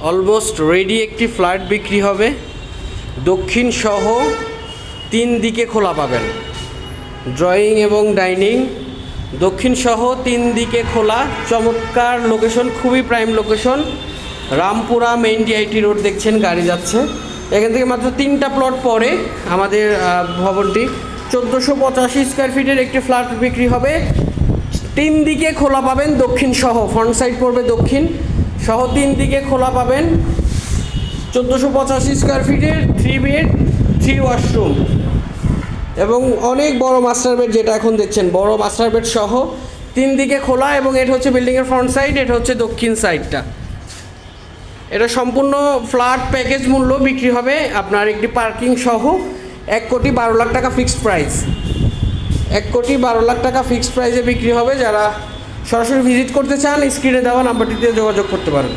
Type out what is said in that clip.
Almost ready একটি flat বিক্রি হবে। দক্ষিণ সহ 3 দিকে খোলা পাবেন, ড্রয়িং এবং ডাইনিং দক্ষিণ সহ 3 দিকে খোলা। চমৎকার লোকেশন, খুবই prime location. Rampura main DIT road দেখছেন, গাড়ি যাচ্ছে এখান থেকে। মাত্র 3টা প্লট পরে আমাদের ভবনটি 1485 স্কোয়ার ফিটের একটি ফ্ল্যাট বিক্রি হবে। 3 দিকে খোলা পাবেন, দক্ষিণ সহ। ফ্রন্ট সাইড পড়বে দক্ষিণ সহ, 3 দিকে খোলা পাবেন। 1485 স্কোয়ার ফিটের 3 বেড 3 ওয়াশরুম এবং অনেক বড় মাস্টার বেড, যেটা এখন দেখছেন বড় মাস্টার বেড সহ 3 দিকে খোলা। এবং এটা হচ্ছে বিল্ডিংয়ের ফ্রন্ট সাইড, এটা হচ্ছে দক্ষিণ সাইডটা। এটা সম্পূর্ণ ফ্ল্যাট প্যাকেজ মূল্য বিক্রি হবে আপনার একটি পার্কিং সহ 1,12,00,000 টাকা ফিক্সড প্রাইস। 1,12,00,000 টাকা ফিক্সড প্রাইসে বিক্রি হবে। যারা সরাসরি ভিজিট করতে চান স্ক্রিনে দেওয়া নাম্বারটিতে যোগাযোগ করতে পারেন।